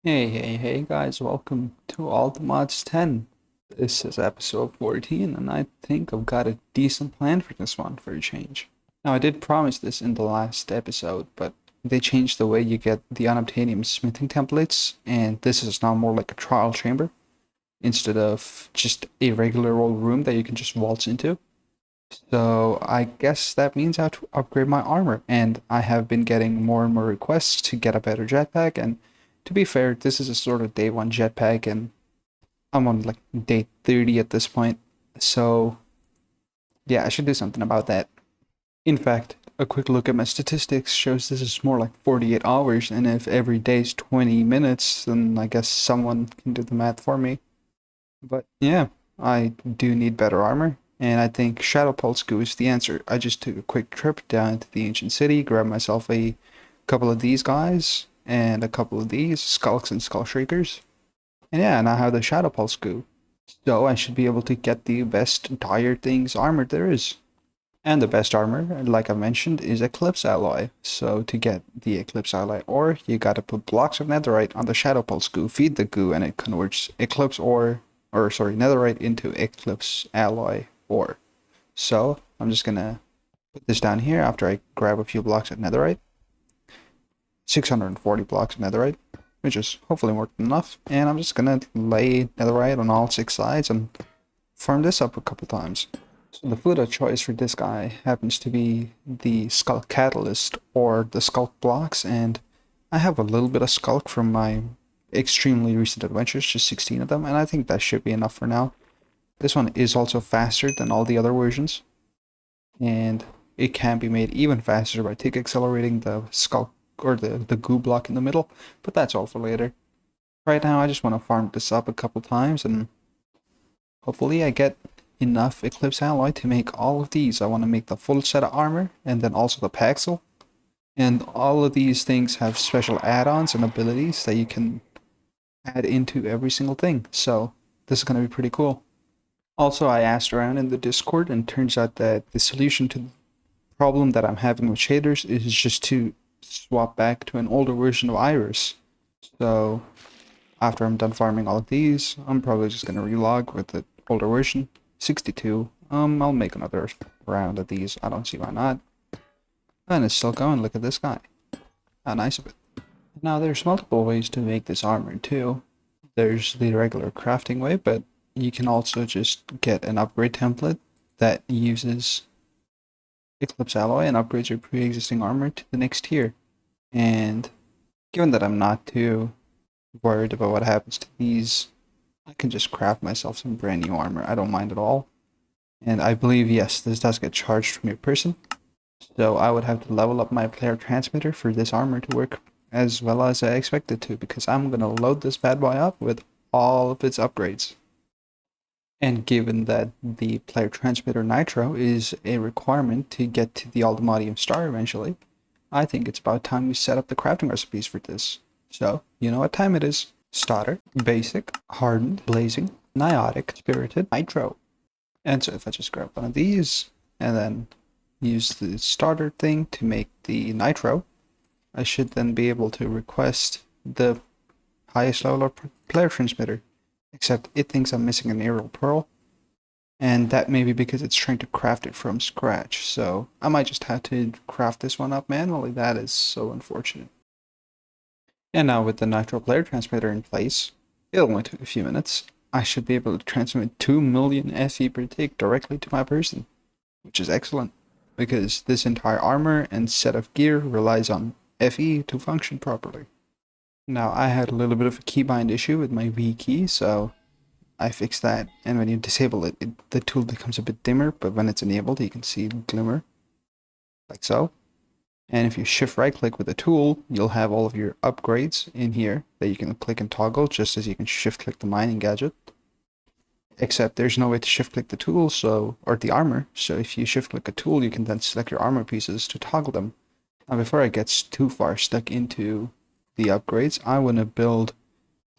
Hey guys, welcome to All the Mods 10. This is episode 14, and I think I've got a decent plan for this one for a change. Now, I did promise this in the last episode, but they changed the way you get the unobtainium smithing templates, and this is now more like a trial chamber instead of just a regular old room that you can just waltz into. So I guess that means I have to upgrade my armor, and I have been getting more and more requests to get a better jetpack, and to be fair, this is a sort of day one jetpack, and I'm on like day 30 at this point. So yeah, I should do something about that. In fact, a quick look at my statistics shows this is more like 48 hours, and if every day is 20 minutes, then I guess someone can do the math for me. But yeah, I do need better armor, and I think Shadow Pulse Goo is the answer. I just took a quick trip down to the ancient city, grabbed myself a couple of these guys, and a couple of these, Skulks and Skull Shakers. And yeah, now I have the Shadow Pulse Goo. So I should be able to get the best Dire Things armor there is. And the best armor, like I mentioned, is Eclipse alloy. So to get the Eclipse alloy ore, you gotta put blocks of netherite on the Shadow Pulse Goo, feed the goo, and it converts Eclipse ore, or sorry, netherite into Eclipse alloy ore. So I'm just gonna put this down here after I grab a few blocks of netherite. 640 blocks of netherite, which is hopefully more than enough. And I'm just gonna lay netherite on all 6 sides and farm this up a couple times. So the food of choice for this guy happens to be the Skulk Catalyst or the Skulk blocks, and I have a little bit of Skulk from my extremely recent adventures, just 16 of them, and I think that should be enough for now. This one is also faster than all the other versions, and it can be made even faster by tick accelerating the Skulk or the goo block in the middle, but that's all for later. Right now, I just want to farm this up a couple times, and hopefully I get enough Eclipse alloy to make all of these. I want to make the full set of armor, and then also the Paxel. And all of these things have special add-ons and abilities that you can add into every single thing. So this is going to be pretty cool. Also, I asked around in the Discord, and turns out that the solution to the problem that I'm having with shaders is just to swap back to an older version of Iris. So after I'm done farming all of these, I'm probably just gonna relog with the older version, 62. I'll make another round of these. I don't see why not. And it's still going. Look at this guy. How nice of it. Now there's multiple ways to make this armor too. There's the regular crafting way, but you can also just get an upgrade template that uses Eclipse alloy and upgrades your pre-existing armor to the next tier. And given that I'm not too worried about what happens to these, I can just craft myself some brand new armor. I don't mind at all. And I believe, yes, this does get charged from your person. So I would have to level up my player transmitter for this armor to work as well as I expect it to, because I'm going to load this bad boy up with all of its upgrades. And given that the player transmitter nitro is a requirement to get to the ultimatium star eventually, I think it's about time we set up the crafting recipes for this. So, you know what time it is. Starter, basic, hardened, blazing, niotic, spirited, nitro. And so if I just grab one of these and then use the starter thing to make the nitro, I should then be able to request the highest level of player transmitter. Except it thinks I'm missing an aerial pearl, and that may be because it's trying to craft it from scratch. So I might just have to craft this one up manually. That is so unfortunate. And now with the nitro player transmitter in place, it only took a few minutes. I should be able to transmit 2 million FE per tick directly to my person, which is excellent, because this entire armor and set of gear relies on FE to function properly. Now, I had a little bit of a keybind issue with my V key, so I fixed that. And when you disable it, the tool becomes a bit dimmer, but when it's enabled, you can see glimmer, like so. And if you shift right click with the tool, you'll have all of your upgrades in here that you can click and toggle, just as you can shift click the mining gadget. Except there's no way to shift click the tool, or the armor, so if you shift click a tool, you can then select your armor pieces to toggle them. Now, before I get too far stuck into the upgrades, I want to build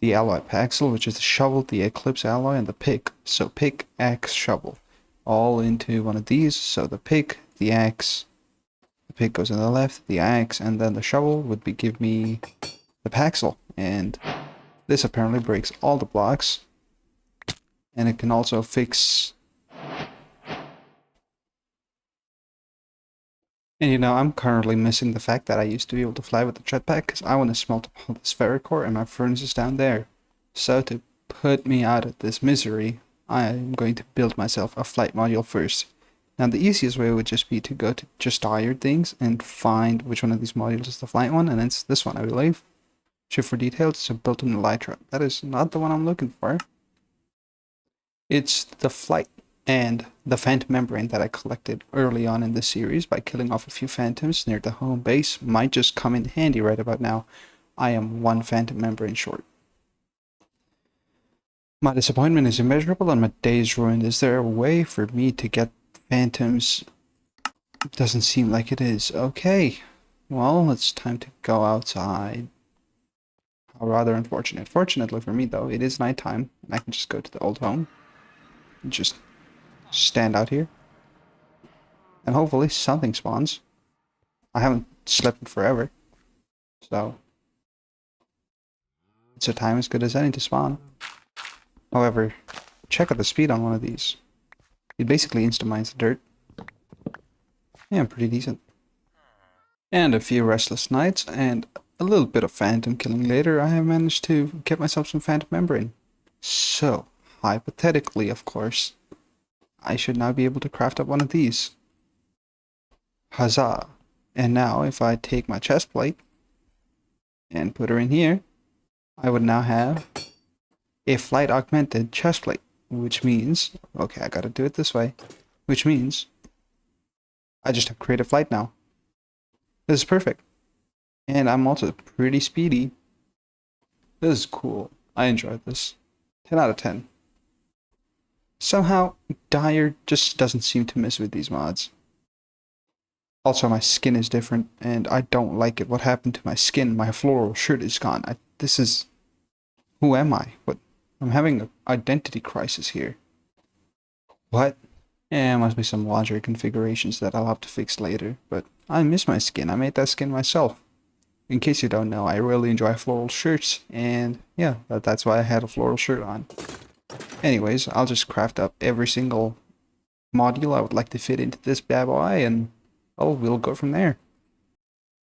the alloy Paxel, which is the shovel, the Eclipse alloy, and the pick. So pick, axe, shovel, all into one of these. So the pick, the axe, the pick goes on the left, the axe, and then the shovel would give me the Paxel. And This apparently breaks all the blocks. And it can also fix... And you know, I'm currently missing the fact that I used to be able to fly with the jetpack because I want to smelt up all this ferric ore and my furnace is down there. So to put me out of this misery, I am going to build myself a flight module first. Now the easiest way would just be to go to just tired things and find which one of these modules is the flight one, and it's this one, I believe. Shift for details, so built in elytra. That is not the one I'm looking for. It's the flight and the phantom membrane that I collected early on in the series by killing off a few phantoms near the home base might just come in handy right about now. I am one phantom membrane short. My disappointment is immeasurable and my day is ruined. Is there a way for me to get phantoms? It doesn't seem like it is. Okay, well, it's time to go outside. How rather unfortunate. Fortunately for me though, it is nighttime and I can just go to the old home and just stand out here. And hopefully something spawns. I haven't slept in forever, so it's a time as good as any to spawn. However, check out the speed on one of these. It basically insta-mines the dirt. Yeah, pretty decent. And a few restless nights and a little bit of phantom killing later, I have managed to get myself some phantom membrane. So, hypothetically, of course, I should now be able to craft up one of these. Huzzah! And now, if I take my chest plate and put her in here, I would now have a flight augmented chest plate, which means, okay, I gotta do it this way, which means I just have creative flight now. This is perfect. And I'm also pretty speedy. This is cool. I enjoyed this. 10 out of 10. Somehow, Dire just doesn't seem to mess with these mods. Also, my skin is different, and I don't like it. What happened to my skin? My floral shirt is gone. This is... Who am I? What? I'm having an identity crisis here. What? Yeah, must be some larger configurations that I'll have to fix later, but I miss my skin. I made that skin myself. In case you don't know, I really enjoy floral shirts, and yeah, that's why I had a floral shirt on. Anyways, I'll just craft up every single module I would like to fit into this bad boy, and oh, we'll go from there.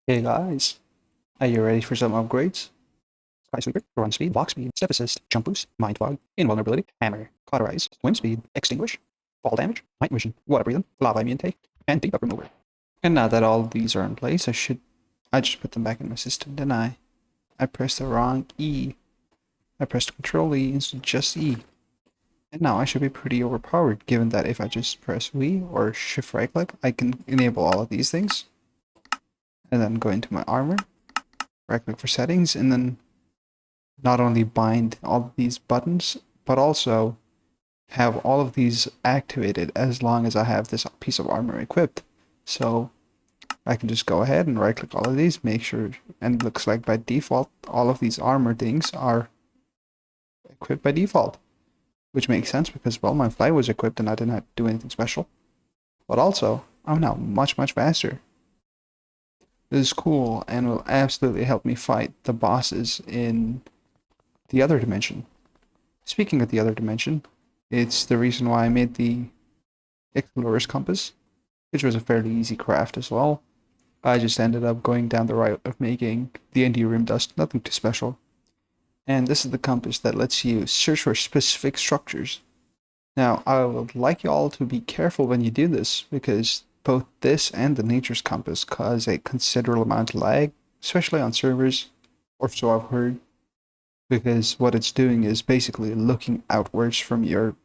Hey guys, are you ready for some upgrades? Spy Sweeper, Run Speed, Block Speed, Step Assist, Jump Boost, Mind Fog, Invulnerability, Hammer, Cauterize, Swim Speed, Extinguish, Fall Damage, Night Vision, Water Breathing, Lava Immunity, and Debuff Remover. And now that all of these are in place, I just put them back in my system, didn't I? I pressed the wrong E. I pressed Control E instead of just E. And now I should be pretty overpowered, given that if I just press V or Shift right click, I can enable all of these things. And then go into my armor, right click for settings, and then not only bind all of these buttons, but also have all of these activated as long as I have this piece of armor equipped. So I can just go ahead and right click all of these, make sure, and it looks like by default, all of these armor things are equipped by default. Which makes sense because, well, my flight was equipped and I didn't have to do anything special. But also, I'm now much faster. This is cool and will absolutely help me fight the bosses in the other dimension. Speaking of the other dimension, it's the reason why I made the Explorer's Compass, which was a fairly easy craft as well. I just ended up going down the route of making the ND Rim Dust, nothing too special. And this is the compass that lets you search for specific structures. Now, I would like you all to be careful when you do this, because both this and the Nature's Compass cause a considerable amount of lag, especially on servers, or so I've heard, because what it's doing is basically looking outwards from your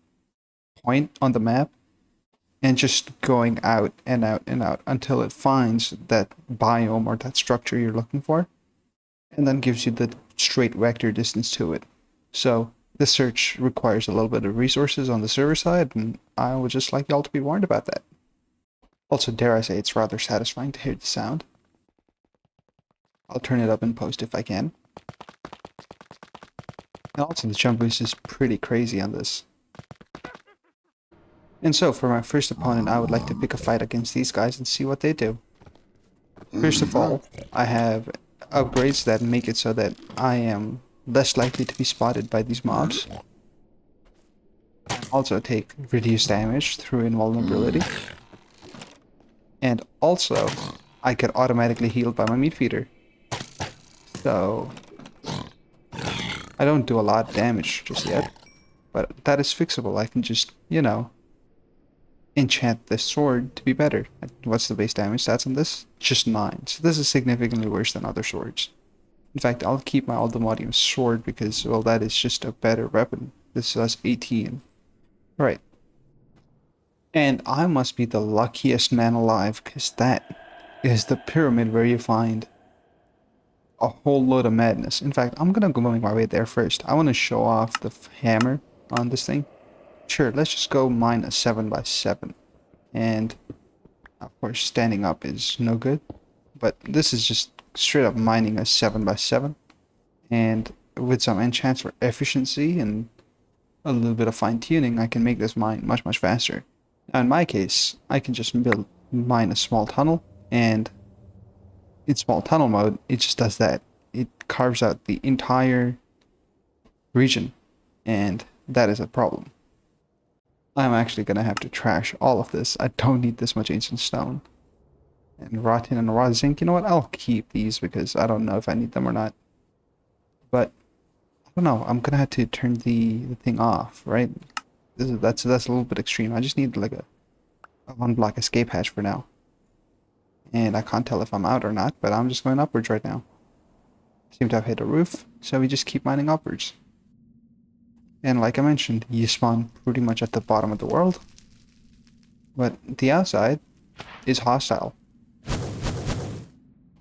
point on the map, and just going out and out and out until it finds that biome or that structure you're looking for, and then gives you the straight vector distance to it. So this search requires a little bit of resources on the server side, and I would just like y'all to be warned about that. Also, dare I say, it's rather satisfying to hear the sound. I'll turn it up in post if I can. And also, the jump boost is pretty crazy on this. And so, for my first opponent, I would like to pick a fight against these guys and see what they do. First of all, I have upgrades that make it so that I am less likely to be spotted by these mobs. Also take reduced damage through invulnerability. And also, I get automatically healed by my meat feeder. So, I don't do a lot of damage just yet. But that is fixable. I can just, you know, enchant this sword to be better. What's the base damage stats on this? Just 9. So this is significantly worse than other swords. In fact, I'll keep my unobtainium sword because, well, that is just a better weapon. This has 18. Right. And I must be the luckiest man alive, because that is the pyramid where you find a whole load of madness. In fact, I'm gonna go make my way there first. I want to show off the hammer on this thing. Sure, let's just go mine a 7x7. And, of course, standing up is no good. But this is just straight up mining a 7x7. And with some enchants for efficiency and a little bit of fine-tuning, I can make this mine much, much faster. Now, in my case, I can just mine a small tunnel, and in small tunnel mode, it just does that. It carves out the entire region, and that is a problem. I'm actually going to have to trash all of this. I don't need this much ancient stone. And raw tin and raw zinc, you know what? I'll keep these because I don't know if I need them or not. But I don't know. I'm gonna have to turn the thing off, right? That's a little bit extreme. I just need like a 1 block escape hatch for now. And I can't tell if I'm out or not, but I'm just going upwards right now. Seem to have hit a roof, so we just keep mining upwards. And like I mentioned, you spawn pretty much at the bottom of the world. But the outside is hostile.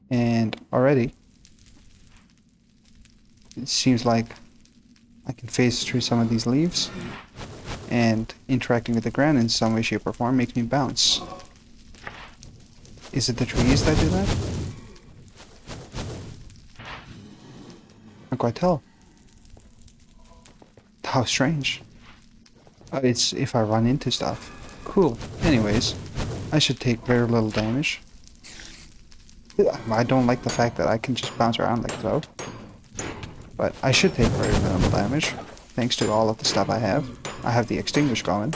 And already, it seems like I can phase through some of these leaves. And interacting with the ground in some way, shape, or form makes me bounce. Is it the trees that do that? Can't quite tell. How strange. It's if I run into stuff. Cool. Anyways, I should take very little damage. I don't like the fact that I can just bounce around like so. But I should take very minimal damage, thanks to all of the stuff I have. I have the extinguish going.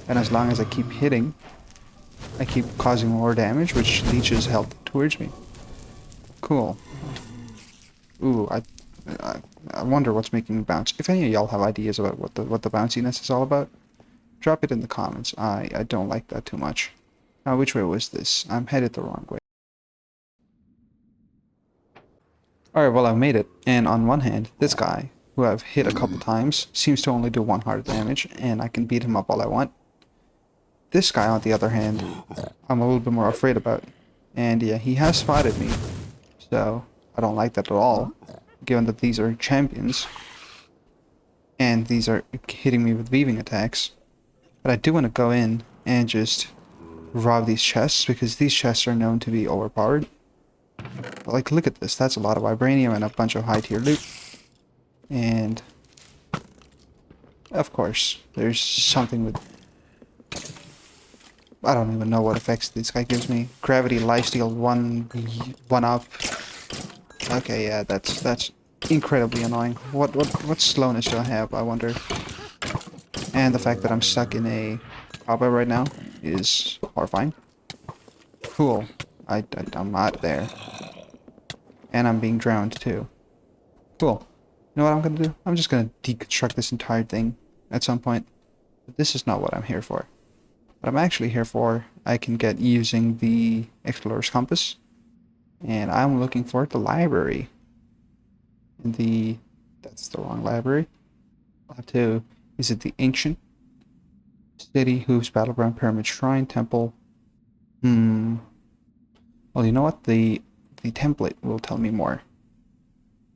And as long as I keep hitting, I keep causing more damage, which leeches health towards me. Cool. Ooh, I wonder what's making me bounce. If any of y'all have ideas about what the bounciness is all about, drop it in the comments. I don't like that too much. Now, which way was this? I'm headed the wrong way. Alright, well, I've made it. And on one hand, this guy, who I've hit a couple times, seems to only do 1 heart damage, and I can beat him up all I want. This guy, on the other hand, I'm a little bit more afraid about. And yeah, he has spotted me, so I don't like that at all, given that these are champions, and these are hitting me with weaving attacks. But I do want to go in and just rob these chests, because these chests are known to be overpowered. Like, look at this, that's a lot of vibranium and a bunch of high tier loot. And of course, there's something with, I don't even know what effects this guy gives me. Gravity, lifesteal, one up. Okay, yeah, that's incredibly annoying. What slowness do I have, I wonder? And the fact that I'm stuck in a cobweb right now is horrifying. Cool. I'm not there. And I'm being drowned too. Cool. You know what I'm gonna do? I'm just gonna deconstruct this entire thing at some point. But this is not what I'm here for. What I'm actually here for, I can get using the Explorer's Compass. And I'm looking for the library. That's the wrong library. I'll have to, is it the Ancient City, Hooves, Battleground, Pyramid, Shrine, Temple? Well, you know what? The template will tell me more.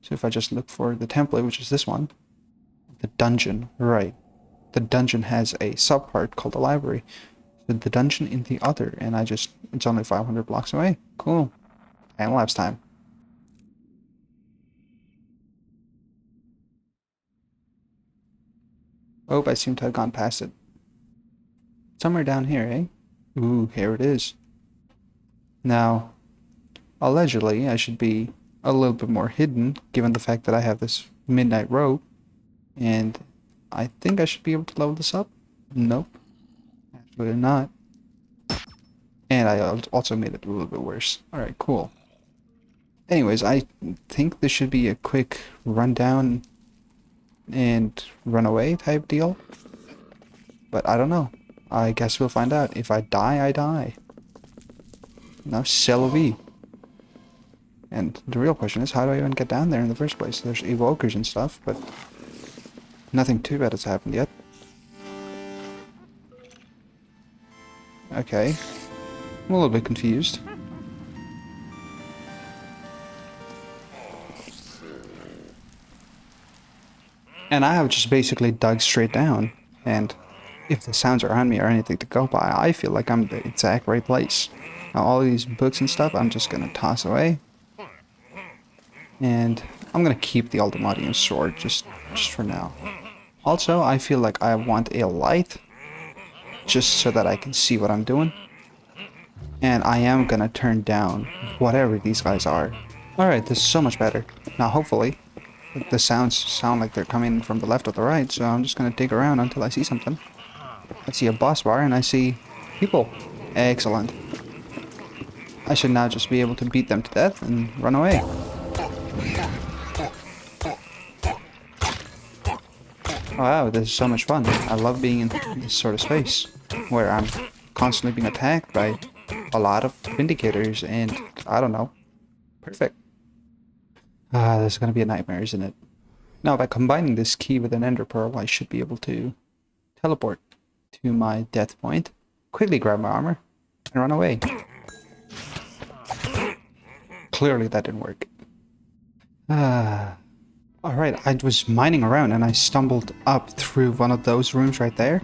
So if I just look for the template, which is this one, the dungeon, right. The dungeon has a subpart called the library. So the dungeon in the other, and it's only 500 blocks away. Cool. Time lapse time. Oh, I seem to have gone past it. Somewhere down here, eh? Ooh, here it is. Now, allegedly, I should be a little bit more hidden, given the fact that I have this midnight robe. And I think I should be able to level this up. Nope, absolutely not. And I also made it a little bit worse. Alright, cool. Anyways, I think this should be a quick rundown and run away type deal. But I don't know. I guess we'll find out. If I die, I die. Now, c'est la vie. And the real question is, how do I even get down there in the first place? There's evokers and stuff, but nothing too bad has happened yet. Okay. I'm a little bit confused. And I have just basically dug straight down, and if the sounds around me are anything to go by, I feel like I'm the exact right place. Now all these books and stuff, I'm just gonna toss away. And I'm gonna keep the ultimatium sword just for now. Also, I feel like I want a light, just so that I can see what I'm doing. And I am gonna turn down whatever these guys are. Alright, this is so much better. Now hopefully, the sounds sound like they're coming from the left or the right, so I'm just gonna dig around until I see something. I see a boss bar and I see people. Excellent. I should now just be able to beat them to death and run away. Wow, this is so much fun. I love being in this sort of space where I'm constantly being attacked by a lot of Vindicators and I don't know. Perfect. Ah, this is gonna be a nightmare, isn't it? Now, by combining this key with an ender pearl, I should be able to teleport to my death point, quickly grab my armor, and run away. Clearly that didn't work. Alright, I was mining around and I stumbled up through one of those rooms right there.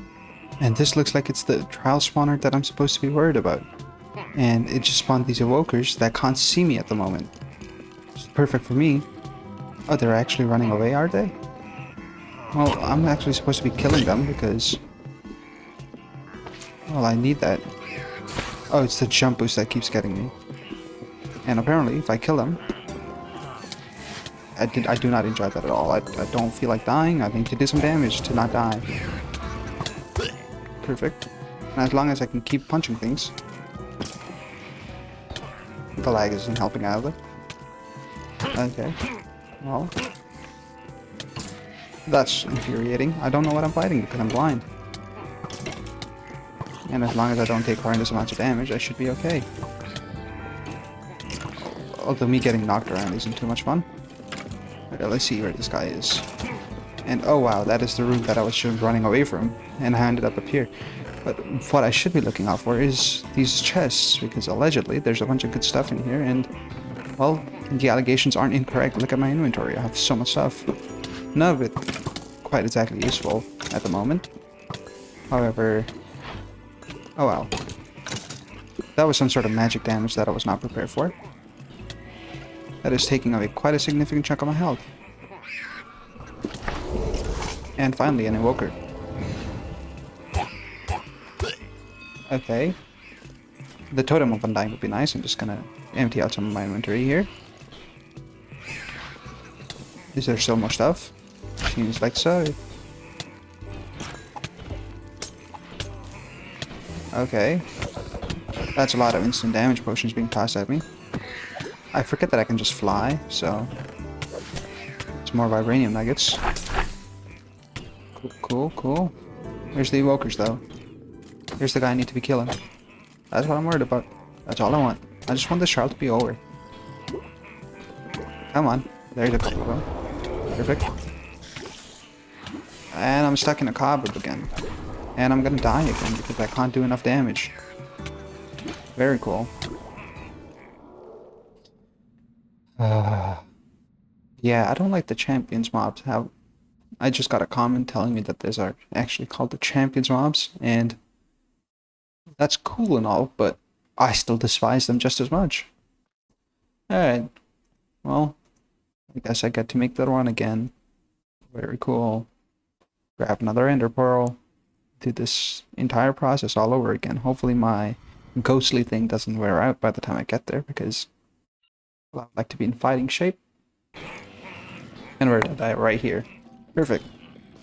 And this looks like it's the trial spawner that I'm supposed to be worried about. And it just spawned these evokers that can't see me at the moment. It's perfect for me. Oh, they're actually running away, are they? Well, I'm actually supposed to be killing them because... well, I need that. Oh, it's the jump boost that keeps getting me. And apparently, if I kill them... I do not enjoy that at all. I don't feel like dying. I need to do some damage to not die. Perfect. And as long as I can keep punching things... the lag isn't helping either. Okay. Well... that's infuriating. I don't know what I'm fighting because I'm blind. And as long as I don't take horrendous amounts of damage, I should be okay. Although me getting knocked around isn't too much fun. Okay, let's see where this guy is. And oh wow, that is the route that I was just running away from. And I ended up here. But what I should be looking out for is these chests, because allegedly there's a bunch of good stuff in here, and well, the allegations aren't incorrect. Look at my inventory, I have so much stuff. None of it quite exactly useful at the moment. However, oh well. That was some sort of magic damage that I was not prepared for. That is taking away quite a significant chunk of my health. And finally, an evoker. Okay. The totem of undying would be nice. I'm just gonna empty out some of my inventory here. Is there still more stuff? Seems like so. Okay. That's a lot of instant damage potions being tossed at me. I forget that I can just fly, so... it's more vibranium nuggets. Cool, cool, cool. Where's the evokers, though? Here's the guy I need to be killing. That's what I'm worried about. That's all I want. I just want this trial to be over. Come on. There's a couple of them. Perfect. And I'm stuck in a cobweb again. And I'm gonna die again because I can't do enough damage. Very cool. Yeah, I don't like the champions mobs. I just got a comment telling me that these are actually called the champions mobs, and that's cool and all, but I still despise them just as much. Alright, well, I guess I get to make the run again. Very cool. Grab another ender pearl. Do this entire process all over again. Hopefully my ghostly thing doesn't wear out by the time I get there, because Well, I'd like to be in fighting shape. And we're gonna die right here. Perfect.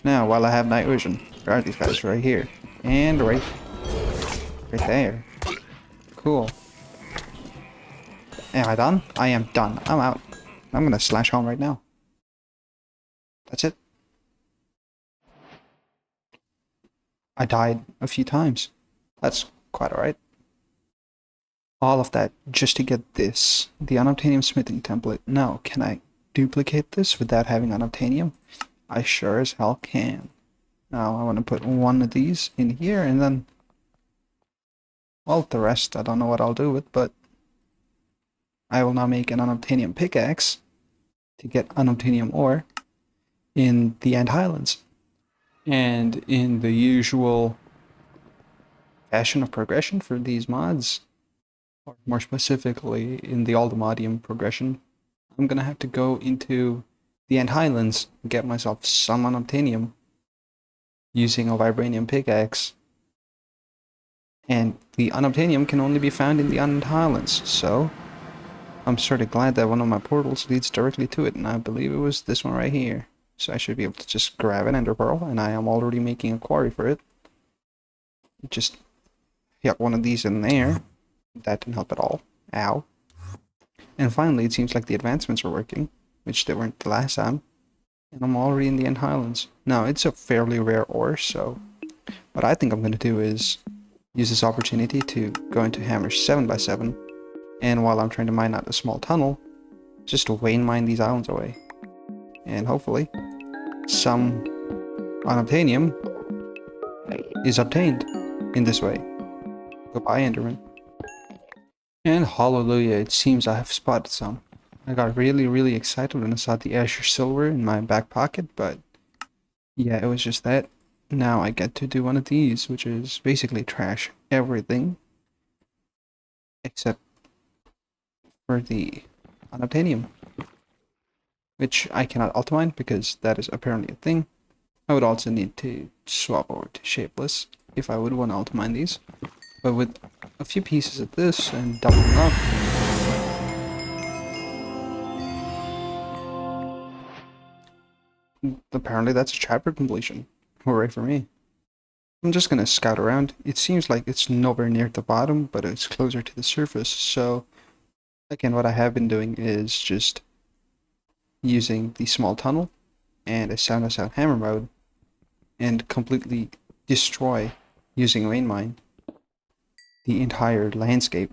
Now, while I have night vision, there are these guys right here. And right there. Cool. Am I done? I am done. I'm out. I'm gonna slash home right now. That's it. I died a few times. That's quite alright. All of that just to get this. The unobtainium smithing template. Now, can I duplicate this without having unobtainium? I sure as hell can. Now, I want to put one of these in here and then... Well, the rest I don't know what I'll do with, but... I will now make an unobtainium pickaxe to get unobtainium ore in the End Highlands. And in the usual fashion of progression for these mods, or more specifically in the Aldemodium progression, I'm gonna have to go into the End Highlands and get myself some unobtainium using a vibranium pickaxe. And the unobtainium can only be found in the End Highlands, so I'm sort of glad that one of my portals leads directly to it, and I believe it was this one right here. So I should be able to just grab an ender pearl, and I am already making a quarry for it. Just hit one of these in there. That didn't help at all. Ow. And finally, it seems like the advancements are working, which they weren't the last time. And I'm already in the End Highlands. Now, it's a fairly rare ore, so what I think I'm going to do is use this opportunity to go into Hammer 7x7, and while I'm trying to mine out a small tunnel, just vein mine these islands away. And hopefully, some unobtainium is obtained in this way. Goodbye, Enderman. And hallelujah, it seems I have spotted some. I got really excited when I saw the Azure Silver in my back pocket, but yeah, it was just that. Now I get to do one of these, which is basically trash everything except for the unobtainium, which I cannot ultimine because that is apparently a thing. I would also need to swap over to Shapeless if I would want to ultimine these, but with a few pieces of this and doubling up, apparently that's a chapter completion. Hooray for me. I'm just gonna scout around. It seems like it's nowhere near the bottom, but it's closer to the surface, so again, what I have been doing is just using the small tunnel and a sound hammer mode and completely destroy, using vein mine, the entire landscape.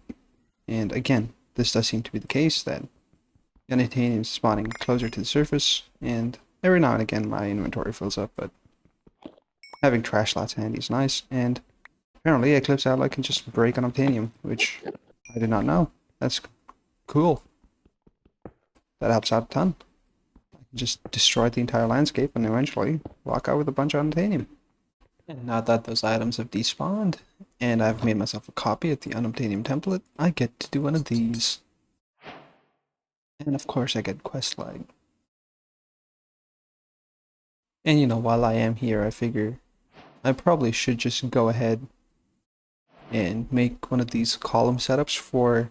And again, this does seem to be the case, that unobtainium is spawning closer to the surface, and every now and again my inventory fills up, but having trash slots handy is nice. And apparently Eclipse Ally can just break unobtainium, which I did not know. That's cool. That helps out a ton. I can just destroy the entire landscape and eventually walk out with a bunch of unobtainium. And now that those items have despawned, and I've made myself a copy of the unobtainium template, I get to do one of these. And of course I get quest lag. And you know, while I am here, I figure I probably should just go ahead and make one of these column setups for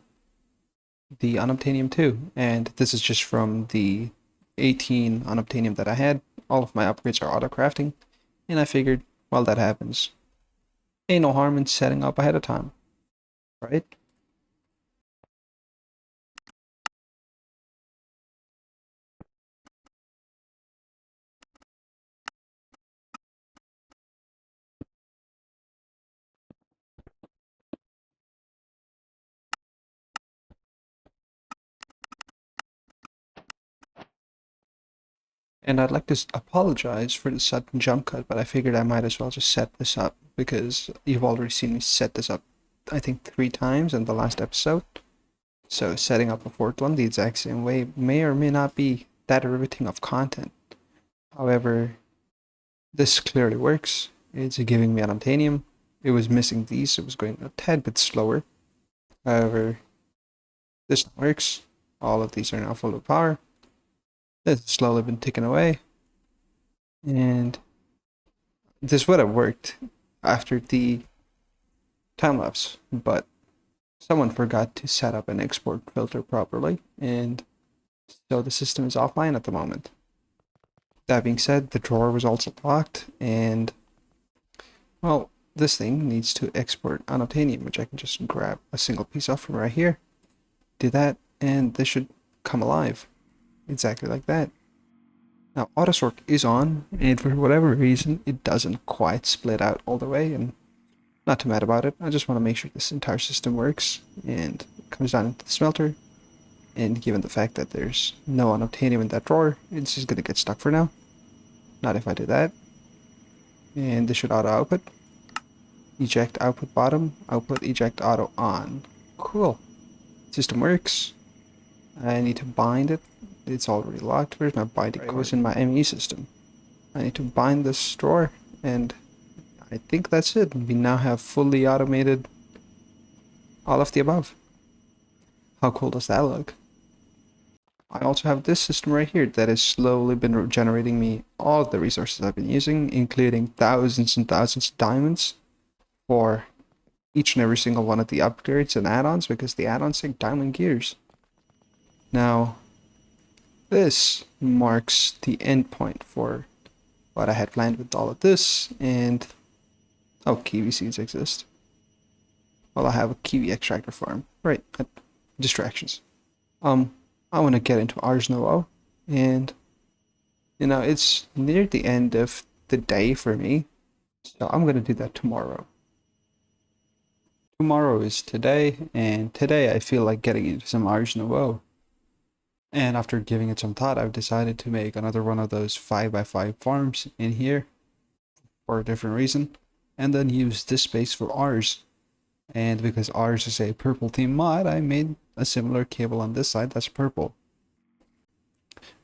the unobtainium too. And this is just from the 18 unobtainium that I had. All of my upgrades are auto crafting, and I figured while that happens, ain't no harm in setting up ahead of time, right? And I'd like to apologize for the sudden jump cut, but I figured I might as well just set this up, because you've already seen me set this up, I think 3 times in the last episode. So setting up a 4th one the exact same way may or may not be that riveting of content. However, this clearly works. It's giving me unobtainium. It was missing these, so it was going a tad bit slower. However, this works. All of these are now full of power. It's slowly been taken away. And this would have worked after the time lapse, but someone forgot to set up an export filter properly, and so the system is offline at the moment. That being said, the drawer was also locked, and well, this thing needs to export unobtainium, which I can just grab a single piece off from right here, do that, and this should come alive. Exactly like that. Now, autosort is on, and for whatever reason, it doesn't quite split out all the way, and not too mad about it. I just want to make sure this entire system works, and it comes down into the smelter, and given the fact that there's no unobtainium in that drawer, it's just going to get stuck for now. Not if I do that. And this should auto output. Eject output bottom, output eject auto on. Cool. System works. I need to bind it. It's already locked. Where's my binding card? It was in my ME system. I need to bind this drawer, and I think that's it. We now have fully automated all of the above. How cool does that look? I also have this system right here that has slowly been generating me all of the resources I've been using, including thousands and thousands of diamonds for each and every single one of the upgrades and add-ons, because the add-ons take diamond gears. Now, this marks the endpoint for what I had planned with all of this, and oh, kiwi seeds exist. Well, I have a kiwi extractor farm. Right, distractions. I want to get into Ars Nouveau, and it's near the end of the day for me, so I'm going to do that tomorrow. Tomorrow is today, and today I feel like getting into some Ars Nouveau. And after giving it some thought, I've decided to make another one of those 5x5 farms in here for a different reason, and then use this space for Ars. And because Ars is a purple theme mod, I made a similar cable on this side that's purple.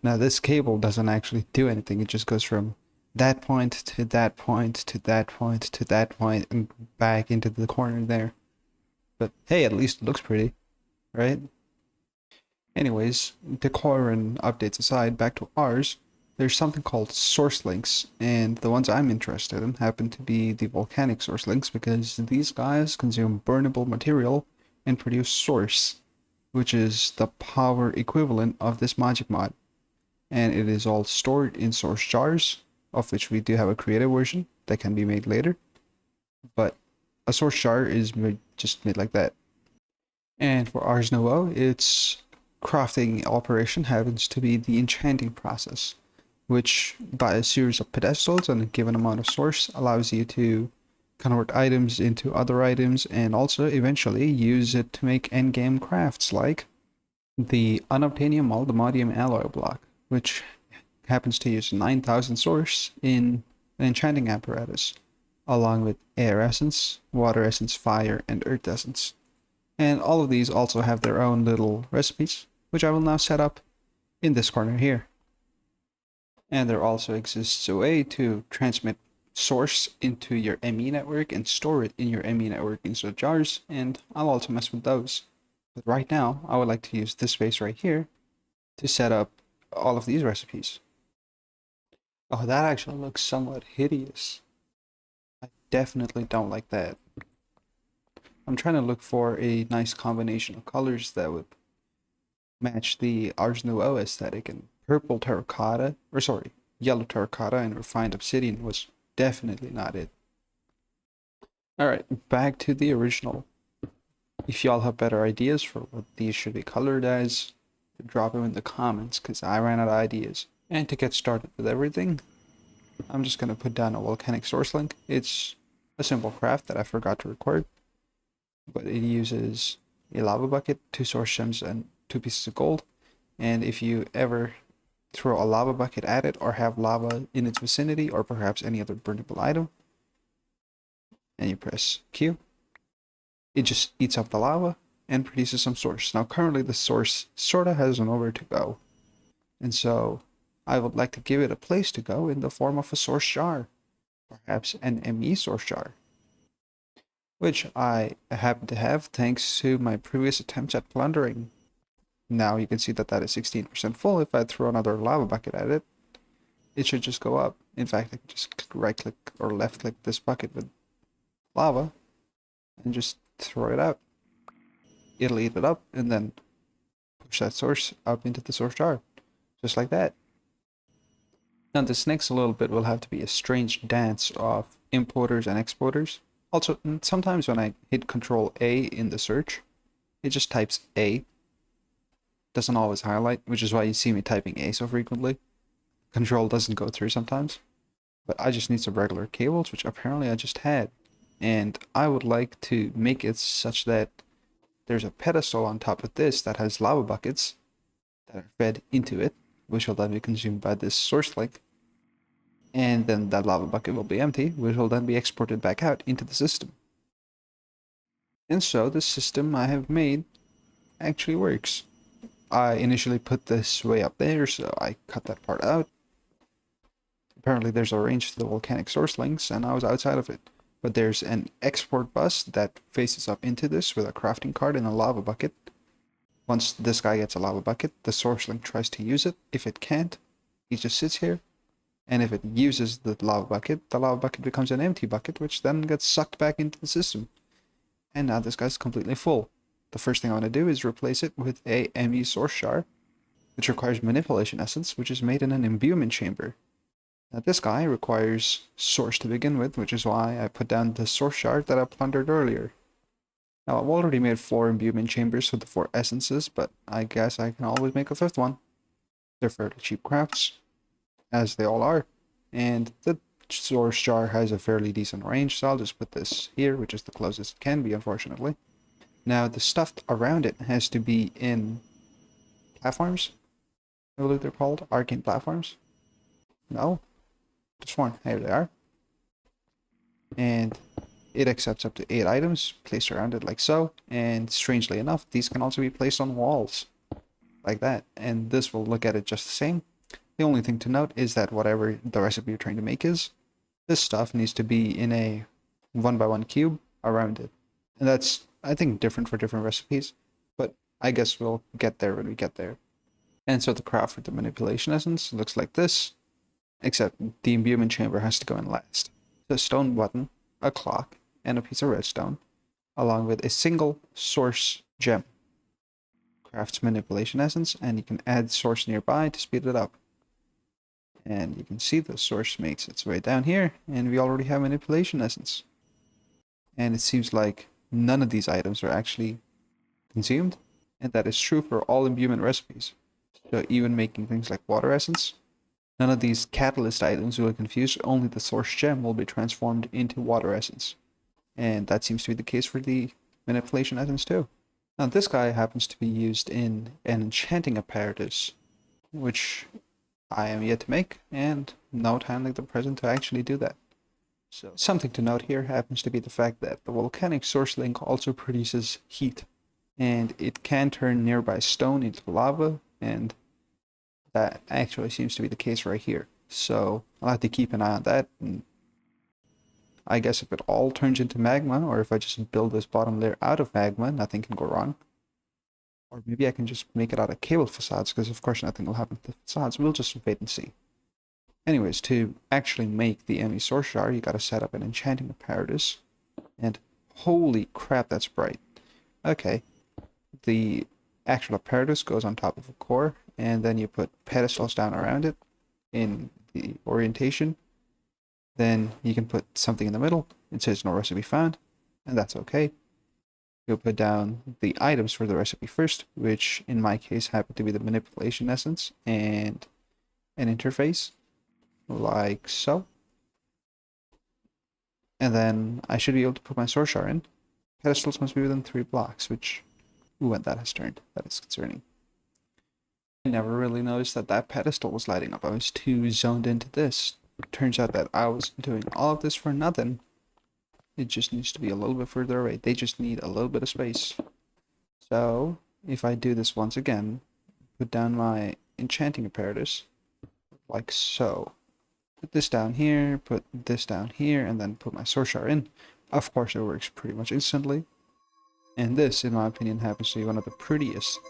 Now this cable doesn't actually do anything, it just goes from that point to that point to that point to that point and back into the corner there. But hey, at least it looks pretty, right? Anyways, decor and updates aside, back to Ars, there's something called source links, and the ones I'm interested in happen to be the volcanic source links, because these guys consume burnable material and produce source, which is the power equivalent of this magic mod. And it is all stored in source jars, of which we do have a creative version that can be made later. But a source jar is just made like that. And for Ars Nouveau, its crafting operation happens to be the enchanting process, which by a series of pedestals and a given amount of source allows you to convert items into other items, and also eventually use it to make endgame crafts like the unobtainium molybdenum alloy block, which happens to use 9,000 source in an enchanting apparatus, along with air essence, water essence, fire, and earth essence. And all of these also have their own little recipes, which I will now set up in this corner here. And there also exists a way to transmit source into your ME network and store it in your ME network into jars, and I'll also mess with those. But right now, I would like to use this space right here to set up all of these recipes. Oh, that actually looks somewhat hideous. I definitely don't like that. I'm trying to look for a nice combination of colors that would match the Ars Nouveau aesthetic, and purple terracotta, or sorry, yellow terracotta and refined obsidian was definitely not it. Alright, back to the original. If y'all have better ideas for what these should be colored as, drop them in the comments, because I ran out of ideas. And to get started with everything, I'm just going to put down a volcanic source link. It's a simple craft that I forgot to record, but it uses a lava bucket, 2 source gems, and 2 pieces of gold. And if you ever throw a lava bucket at it, or have lava in its vicinity, or perhaps any other burnable item, and you press Q, it just eats up the lava and produces some source. Now currently the source sorta has nowhere to go, and so I would like to give it a place to go in the form of a source jar, perhaps an ME source jar, which I happen to have thanks to my previous attempts at plundering. Now you can see that that is 16% full. If I throw another lava bucket at it, it should just go up. In fact, I can just right click or left click this bucket with lava and just throw it out. it'll eat it up and then push that source up into the source jar. Just like that. Now this next little bit will have to be a strange dance of importers and exporters. Also, sometimes when I hit Control A in the search, it just types A. Doesn't always highlight, which is why you see me typing A so frequently. Control doesn't go through sometimes. But I just need some regular cables, which apparently I just had. And I would like to make it such that there's a pedestal on top of this that has lava buckets that are fed into it, which will then be consumed by this source link. And then that lava bucket will be empty, which will then be exported back out into the system. And so the system I have made actually works. I initially put this way up there, so I cut that part out. Apparently there's a range to the volcanic source links, and I was outside of it. But there's an export bus that faces up into this with a crafting card and a lava bucket. Once this guy gets a lava bucket, the source link tries to use it. If it can't, he just sits here. And if it uses the lava bucket becomes an empty bucket, which then gets sucked back into the system. And now this guy's completely full. The first thing I want to do is replace it with a ME source jar, which requires manipulation essence, which is made in an imbuement chamber. Now this guy requires source to begin with, which is why I put down the source jar that I plundered earlier. Now I've already made 4 imbuement chambers with the 4 essences, but I guess I can always make a 5th one. They're fairly cheap crafts, as they all are, and the source jar has a fairly decent range, so I'll just put this here, which is the closest it can be, unfortunately. Now the stuff around it has to be in platforms, I believe they're called, arcane platforms. No? Just one. Here they are. And it accepts up to 8 items placed around it like so, and strangely enough, these can also be placed on walls like that, and this will look at it just the same. The only thing to note is that whatever the recipe you're trying to make is, this stuff needs to be in a 1x1 cube around it. And that's, I think, different for different recipes, but I guess we'll get there when we get there. And so the craft for the manipulation essence looks like this, except the imbuement chamber has to go in last. The stone button, a clock, and a piece of redstone, along with a single source gem. Crafts manipulation essence, and you can add source nearby to speed it up. And you can see the source makes its way down here, and we already have manipulation essence. And it seems like none of these items are actually consumed, and that is true for all imbuement recipes. So even making things like water essence, none of these catalyst items will confuse, only the source gem will be transformed into water essence. And that seems to be the case for the manipulation essence too. Now this guy happens to be used in an enchanting apparatus, which I am yet to make, and no time like the present to actually do that. So something to note here happens to be the fact that the volcanic source link also produces heat, and it can turn nearby stone into lava, and that actually seems to be the case right here. So I'll have to keep an eye on that, and I guess if it all turns into magma, or if I just build this bottom layer out of magma, nothing can go wrong. Or maybe I can just make it out of cable facades, because of course nothing will happen to the facades. We'll just wait and see. Anyways, to actually make the ME source jar, you gotta set up an enchanting apparatus. And holy crap, that's bright. Okay, the actual apparatus goes on top of a core, and then you put pedestals down around it in the orientation. Then you can put something in the middle. It says no recipe found, and that's okay. You'll put down the items for the recipe first, which in my case happen to be the manipulation essence and an interface, like so. And then I should be able to put my source jar in. Pedestals must be within 3 blocks, which, ooh, and that has turned. That is concerning. I never really noticed that that pedestal was lighting up. I was too zoned into this. It turns out that I was doing all of this for nothing. It just needs to be a little bit further away. They just need a little bit of space. So, if I do this once again, put down my enchanting apparatus, like so. Put this down here, put this down here, and then put my source jar in. Of course, it works pretty much instantly. And this, in my opinion, happens to be one of the prettiest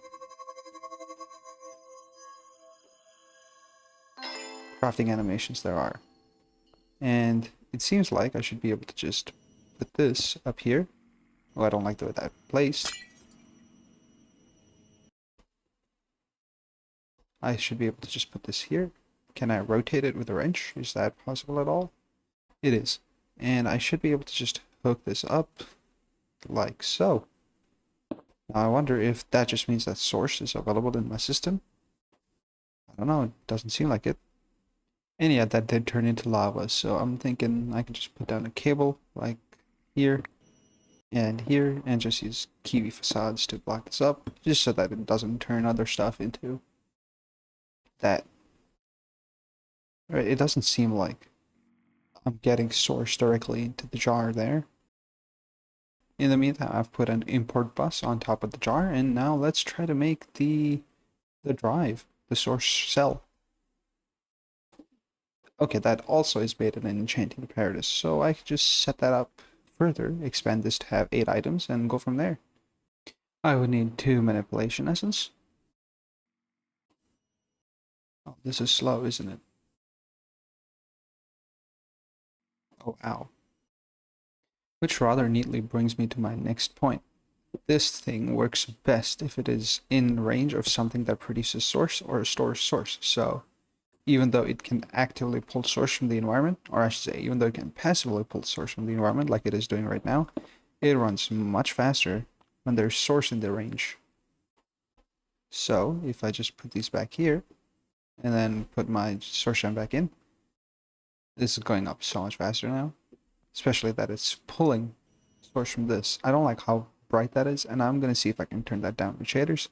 crafting animations there are. And it seems like I should be able to just put this up here. Oh, I don't like the way that placed. I should be able to just put this here. Can I rotate it with a wrench? Is that possible at all? It is. And I should be able to just hook this up like so. Now I wonder if that just means that source is available in my system. I don't know, it doesn't seem like it. And yeah, that did turn into lava, so I'm thinking I can just put down a cable like here and just use kiwi facades to block this up, just so that it doesn't turn other stuff into that. Right, it doesn't seem like I'm getting source directly into the jar there. In the meantime, I've put an import bus on top of the jar, and now let's try to make the drive, the source cell. Okay, that also is made in an enchanting apparatus, so I can just set that up further, expand this to have 8 items, and go from there. I would need 2 manipulation essence. Oh, this is slow, isn't it? Oh, ow. Which rather neatly brings me to my next point. This thing works best if it is in range of something that produces source or stores source. So even though it can actively pull source from the environment, or I should say, even though it can passively pull source from the environment like it is doing right now, it runs much faster when there's source in the range. So if I just put these back here, and then put my source gem back in, this is going up so much faster now, especially that it's pulling source from this. I don't like how bright that is, and I'm going to see if I can turn that down with shaders.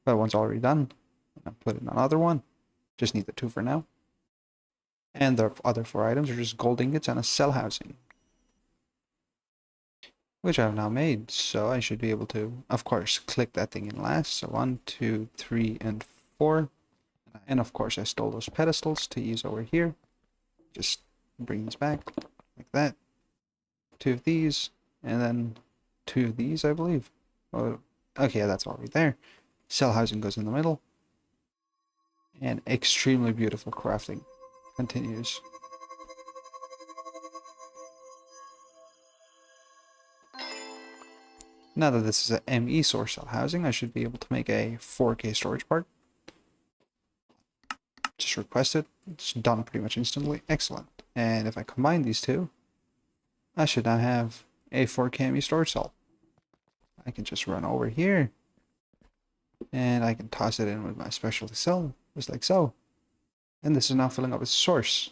That one's already done. I'll put in another one. Just need the 2 for now. And the other 4 items are just gold ingots and a cell housing, which I've now made. So I should be able to, of course, click that thing in last. So 1, 2, 3, and 4. And of course, I stole those pedestals to use over here. Just bring this back like that. 2 of these, and then 2 of these, I believe. Oh, okay, that's already there. Cell housing goes in the middle. And extremely beautiful crafting continues. Now that this is a ME source cell housing, I should be able to make a 4K storage part. Just request it. It's done pretty much instantly. Excellent. And if I combine these two, I should now have a 4K ME storage cell. I can just run over here, and I can toss it in with my specialty cell, just like so. And this is now filling up with source,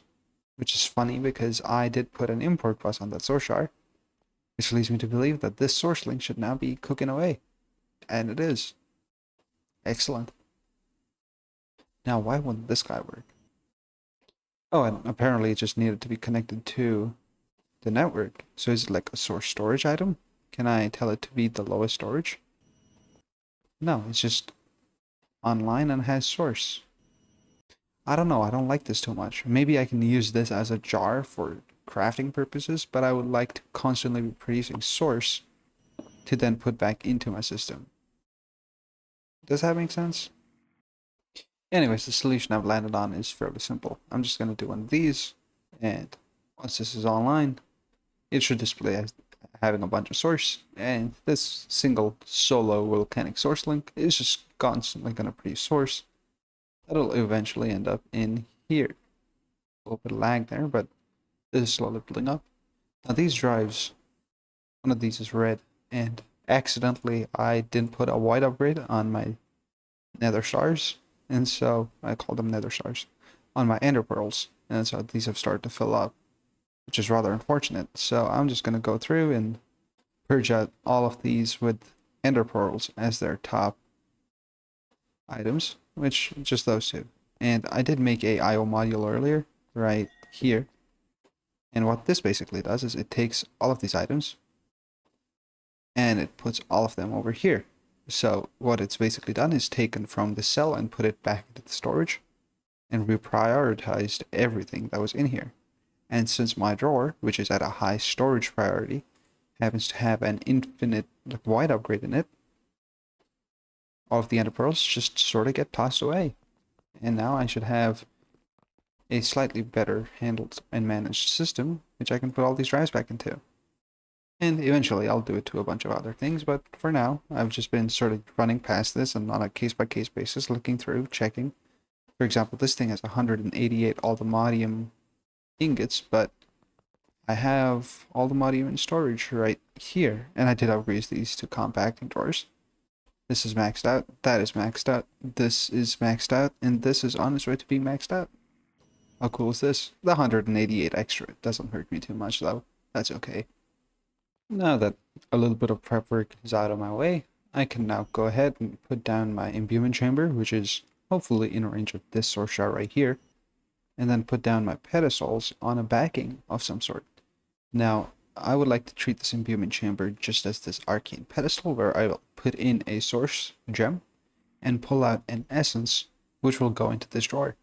which is funny because I did put an import bus on that source shard, which leads me to believe that this source link should now be cooking away. And it is. Excellent. Now, why wouldn't this guy work? Oh, and apparently it just needed to be connected to the network. So is it like a source storage item? Can I tell it to be the lowest storage? No, it's just online and has source. I don't know, I don't like this too much. Maybe I can use this as a jar for crafting purposes, but I would like to constantly be producing source to then put back into my system. Does that make sense? Anyways, the solution I've landed on is fairly simple. I'm just going to do one of these, and once this is online, it should display as having a bunch of source, and this single solo volcanic source link is just constantly going to produce source. That'll eventually end up in here. A little bit of lag there, but this is slowly building up. Now these drives, one of these is red, and accidentally I didn't put a white upgrade on my nether stars, and so I call them nether stars, on my ender pearls, and so these have started to fill up, which is rather unfortunate. So I'm just going to go through and purge out all of these with ender pearls as their top items, which just those two. And I did make a IO module earlier, right here. And what this basically does is it takes all of these items and it puts all of them over here. So what it's basically done is taken from the cell and put it back into the storage and reprioritized everything that was in here. And since my drawer, which is at a high storage priority, happens to have an infinite white upgrade in it, all of the ender pearls just sort of get tossed away. And now I should have a slightly better handled and managed system, which I can put all these drives back into. And eventually I'll do it to a bunch of other things, but for now, I've just been sort of running past this and on a case-by-case basis, looking through, checking, For example, this thing has 188 aldomodium ingots, but I have aldomodium in storage right here, and I did upgrade these to compacting drawers. This is maxed out, that is maxed out, this is maxed out, and this is on its way to being maxed out. How cool is this? The 188 extra doesn't hurt me too much though, that's okay. Now that a little bit of prep work is out of my way, I can now go ahead and put down my imbuement chamber, which is hopefully in range of this source shard right here, and then put down my pedestals on a backing of some sort. Now, I would like to treat this imbuement chamber just as this arcane pedestal where I will put in a source gem and pull out an essence which will go into this drawer.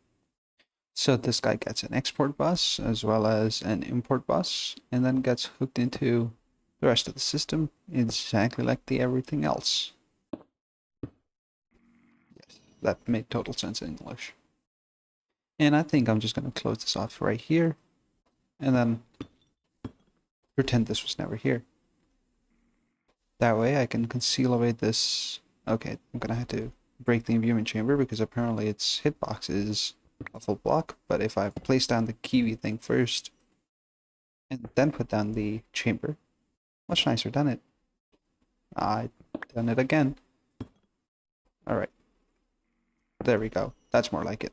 So this guy gets an export bus as well as an import bus and then gets hooked into the rest of the system exactly like the everything else. Yes, that made total sense in English. And I think I'm just going to close this off right here and then pretend this was never here. That way I can conceal away this. Okay, I'm gonna have to break the imbuement chamber because apparently its hitbox is a full block, but if I place down the kiwi thing first and then put down the chamber, much nicer done it. I done it again. Alright. There we go. That's more like it.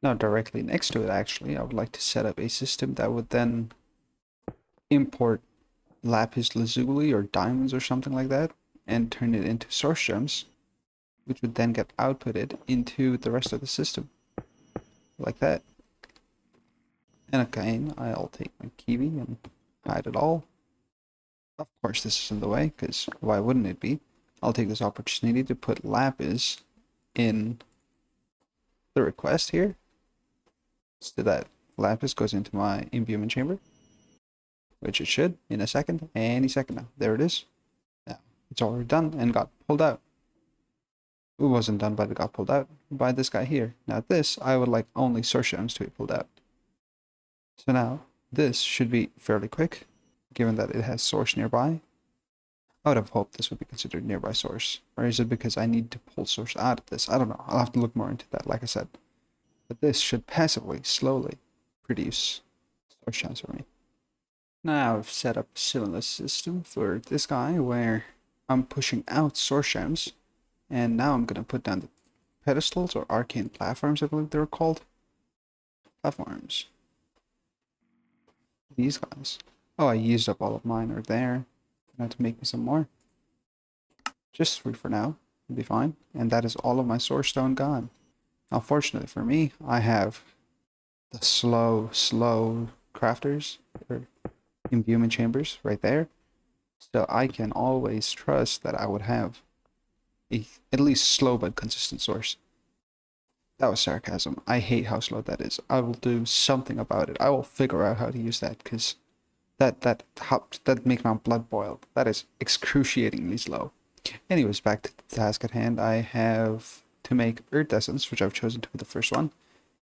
Now directly next to it actually, I would like to set up a system that would then import lapis lazuli or diamonds or something like that and turn it into source gems, which would then get outputted into the rest of the system like that. And again, I'll take my kiwi and hide it all. Of course this is in the way, because why wouldn't it be? I'll take this opportunity to put lapis in the request here so that lapis goes into my imbuement chamber, which it should in a second, any second now. There it is. Now, it's already done and got pulled out. It wasn't done, but it got pulled out by this guy here. Now this, I would like only source gems to be pulled out. So now, this should be fairly quick, given that it has source nearby. I would have hoped this would be considered nearby source. Or is it because I need to pull source out of this? I don't know. I'll have to look more into that, like I said. But this should passively, slowly produce source gems for me. Now I've set up a similar system for this guy where I'm pushing out source gems, and now I'm going to put down the pedestals or arcane platforms, I believe they were called. Platforms. These guys. Oh, I used up all of mine are there. I have to make me some more. Just 3 for now. It'll be fine. And that is all of my source stone gone. Now, fortunately for me, I have the slow crafters or imbuement chambers right there. So I can always trust that I would have a at least slow but consistent source. That was sarcasm. I hate how slow that is. I will do something about it. I will figure out how to use that because that makes my blood boil. That is excruciatingly slow. Anyways, back to the task at hand. I have to make earth essence, which I've chosen to be the first one.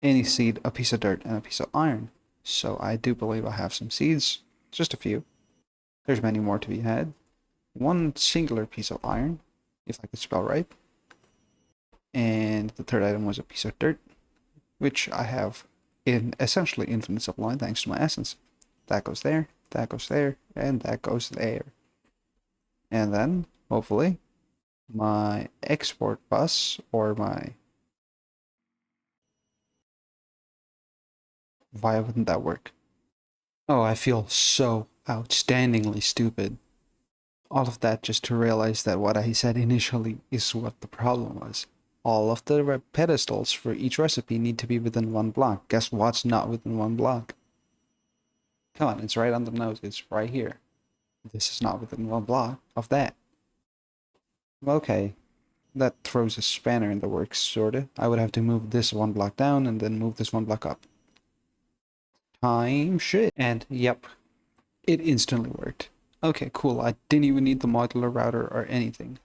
Any seed, a piece of dirt, and a piece of iron. So I do believe I have some seeds. Just a few. There's many more to be had. One singular piece of iron, if I could spell right. And the third item was a piece of dirt, which I have in essentially infinite supply thanks to my essence. That goes there, that goes there, and that goes there. And then, hopefully, my export bus or my... Why wouldn't that work? Oh, I feel so outstandingly stupid. All of that just to realize that what I said initially is what the problem was. All of the pedestals for each recipe need to be within 1 block. Guess what's not within 1 block? Come on, it's right on the nose. It's right here. This is not within 1 block of that. Okay, that throws a spanner in the works, sorta. I would have to move this 1 block down and then move this 1 block up. Time shit. And yep, it instantly worked. Okay, cool. I didn't even need the modular router or anything.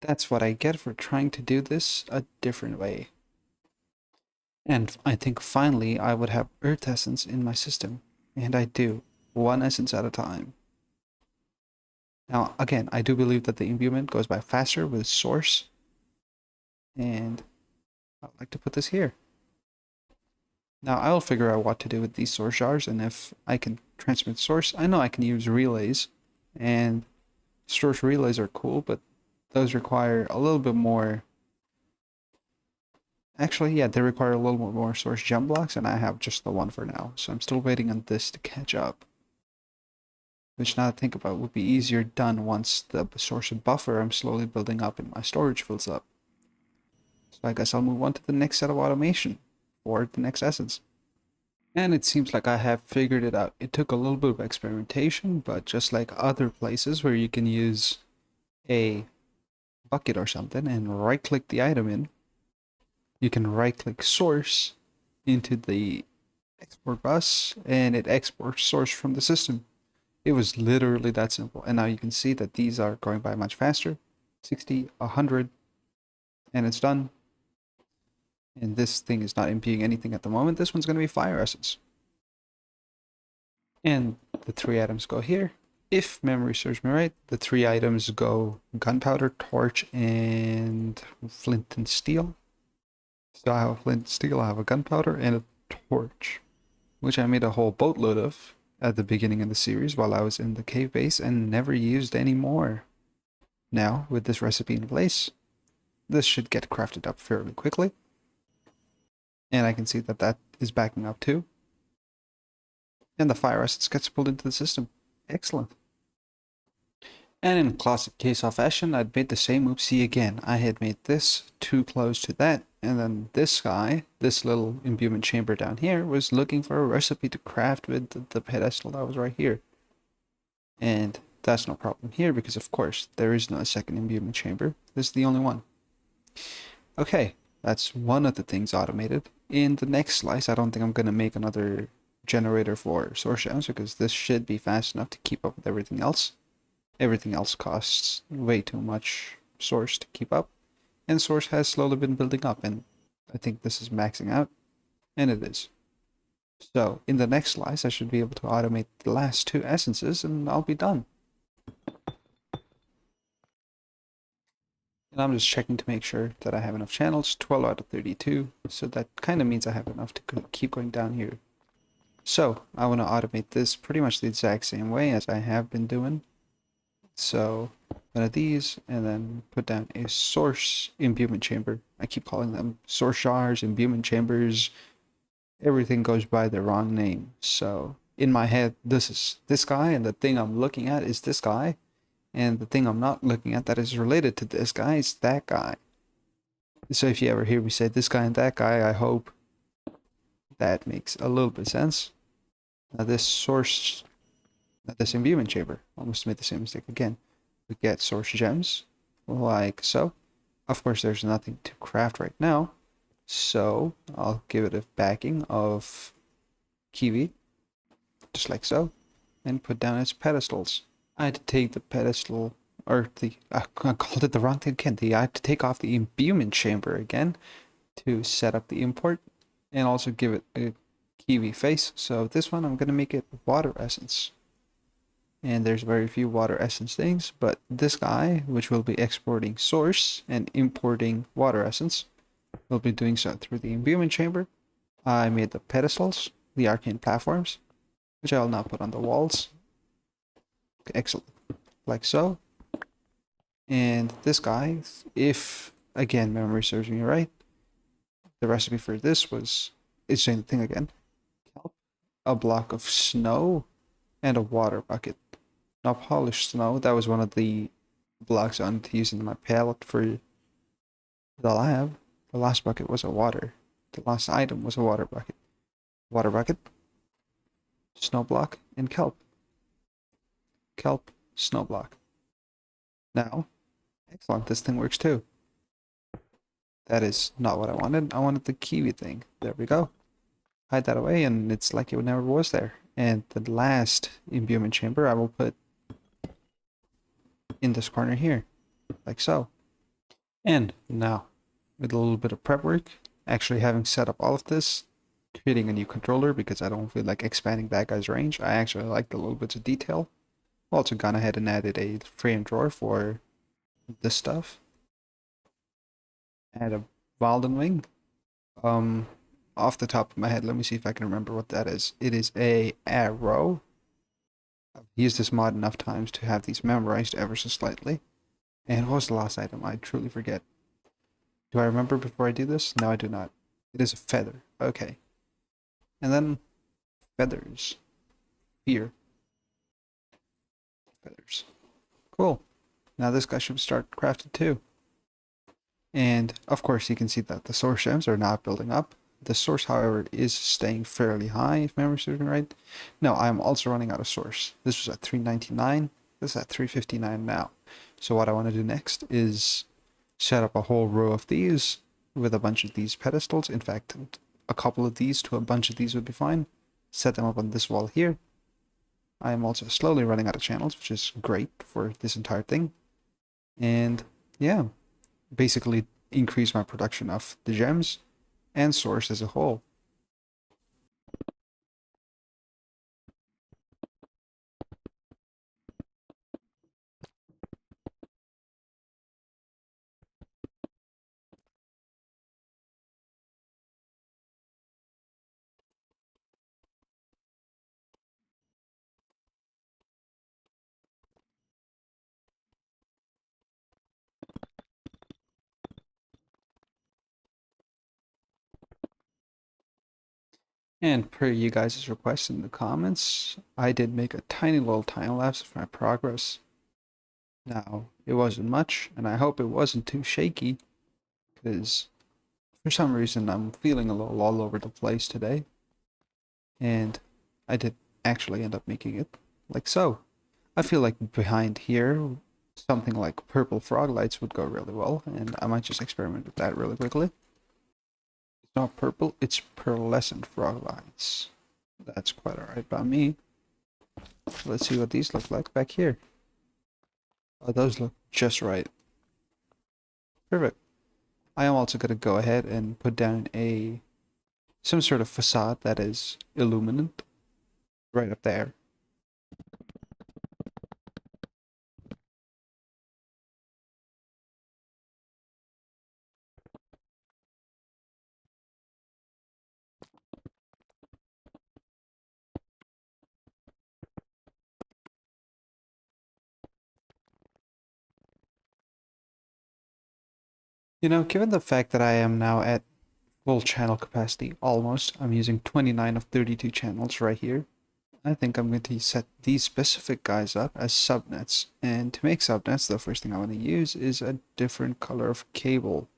That's what I get for trying to do this a different way. And I think finally I would have earth essence in my system. And I do. 1 essence at a time. Now, again, I do believe that the imbuement goes by faster with source. And I'd like to put this here. Now I'll figure out what to do with these source jars, and if I can transmit source, I know I can use relays, and source relays are cool, but those require a little bit more. Actually, yeah, they require a little bit more source gem blocks, and I have just the one for now, so I'm still waiting on this to catch up. Which, now to think about, would be easier done once the source buffer I'm slowly building up in my storage fills up. So I guess I'll move on to the next set of automation for the next essence. And it seems like I have figured it out. It took a little bit of experimentation, but just like other places where you can use a bucket or something and right click the item in, you can right click source into the export bus and it exports source from the system. It was literally that simple. And now you can see that these are going by much faster. 60, 100, and it's done. And this thing is not imputing anything at the moment. This one's going to be fire essence. And the 3 items go here. If memory serves me right, the 3 items go gunpowder, torch, and flint and steel. So I have a flint and steel, I have a gunpowder, and a torch, which I made a whole boatload of at the beginning of the series while I was in the cave base and never used any more. Now, with this recipe in place, this should get crafted up fairly quickly. And I can see that that is backing up too. And the fire essence gets pulled into the system. Excellent. And in classic case of fashion, I'd made the same oopsie again. I had made this too close to that, and then this guy, this little imbuement chamber down here, was looking for a recipe to craft with the pedestal that was right here. And that's no problem here, because of course, there is no second imbuement chamber. This is the only one. Okay, that's one of the things automated. In the next slice, I don't think I'm going to make another generator for source gems, because this should be fast enough to keep up with everything else. Everything else costs way too much source to keep up, and source has slowly been building up, and I think this is maxing out, and it is. So in the next slice, I should be able to automate the last 2 essences, and I'll be done. And I'm just checking to make sure that I have enough channels, 12 out of 32, so that kind of means I have enough to keep going down here. So I want to automate this pretty much the exact same way as I have been doing. So one of these, and then put down a source imbuement chamber. I keep calling them source jars, imbuement chambers. Everything goes by the wrong name. So in my head, this is this guy, and the thing I'm looking at is this guy, and the thing I'm not looking at that is related to this guy is that guy. So if you ever hear me say this guy and that guy, I hope that makes a little bit of sense. Now this source, this imbuement chamber, almost made the same mistake again. We get source gems, like so. Of course, there's nothing to craft right now, so I'll give it a backing of kiwi, just like so, and put down its pedestals. I had to take the pedestal, or I called it the wrong thing again. I had to take off the imbuement chamber again to set up the import, and also give it a kiwi face. So this one, I'm going to make it water essence. And there's very few water essence things, but this guy, which will be exporting source and importing water essence, will be doing so through the imbuement chamber. I made the pedestals, the arcane platforms, which I will now put on the walls. Excellent, like so. And this guy, if again memory serves me right, the recipe for this was it's the same thing again: kelp, a block of snow, and a water bucket. Now polished snow, that was one of the blocks I wanted to use in my palette for the lab. The last bucket was a water. The last item was a water bucket. Water bucket, snow block, and kelp. Kelp, snow block. Now, excellent, this thing works too. That is not what I wanted. I wanted the kiwi thing. There we go. Hide that away and it's like it never was there. And the last imbuement chamber I will put in this corner here, like so. And now, with a little bit of prep work, actually having set up all of this, creating a new controller because I don't feel like expanding that guy's range. I actually like the little bits of detail. Also gone ahead and added a frame drawer for this stuff. Add a Walden wing. off the top of my head, let me see if I can remember what that is. It is a arrow. I've used this mod enough times to have these memorized ever so slightly. And what was the last item? I truly forget. Do I remember before I do this? No, I do not. It is a feather. Okay. And then feathers. Here. Feathers. Cool. Now this guy should start crafted too. And of course you can see that the source gems are not building up. The source, however, is staying fairly high, if memory serves me right. No, I'm also running out of source. This was at 399. This is at 359 now. So what I want to do next is set up a whole row of these with a bunch of these pedestals. In fact, a couple of these to a bunch of these would be fine. Set them up on this wall here. I am also slowly running out of channels, which is great for this entire thing. And yeah, basically increase my production of the gems and source as a whole. And per you guys' request in the comments, I did make a tiny little time lapse of my progress. Now, it wasn't much, and I hope it wasn't too shaky, because for some reason I'm feeling a little all over the place today. And I did actually end up making it like so. I feel like behind here, something like purple frog lights would go really well, and I might just experiment with that really quickly. It's not purple, it's pearlescent frog lights. That's quite alright by me. Let's see what these look like back here. Oh, those look just right. Perfect. I am also going to go ahead and put down some sort of facade that is illuminant right up there. You know, given the fact that I am now at full channel capacity, almost, I'm using 29 of 32 channels right here. I think I'm going to set these specific guys up as subnets. And to make subnets, the first thing I want to use is a different color of cable.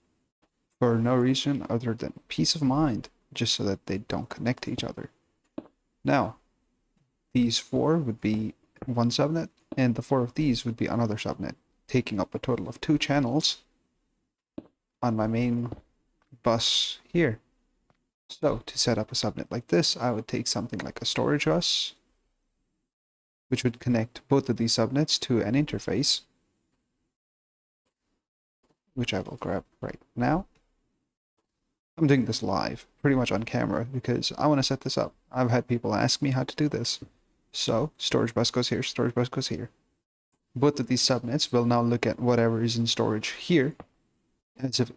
For no reason other than peace of mind, just so that they don't connect to each other. Now, these four would be one subnet, and the four of these would be another subnet, taking up a total of 2 channels on my main bus here. So to set up a subnet like this, I would take something like a storage bus, which would connect both of these subnets to an interface, which I will grab right now. I'm doing this live, pretty much on camera, because I want to set this up. I've had people ask me how to do this. So, storage bus goes here, storage bus goes here. Both of these subnets will now look at whatever is in storage here, as if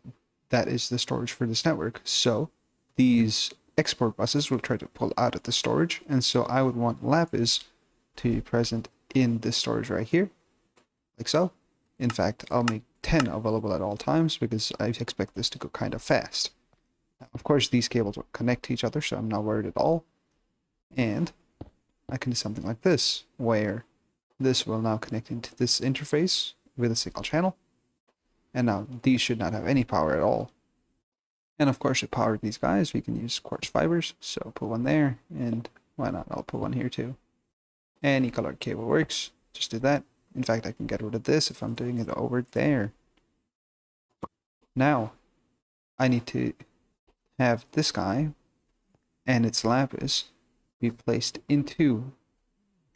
that is the storage for this network. So, these export buses will try to pull out of the storage, and so I would want Lapis to be present in this storage right here, like so. In fact, I'll make 10 available at all times, because I expect this to go kind of fast. Now, of course, these cables will connect to each other, so I'm not worried at all. And I can do something like this, where this will now connect into this interface with a single channel. And now these should not have any power at all. And of course, to power these guys, we can use quartz fibers. So put one there, and why not? I'll put one here too. Any colored cable works. Just do that. In fact, I can get rid of this if I'm doing it over there. Now, I need to have this guy and its lapis be placed into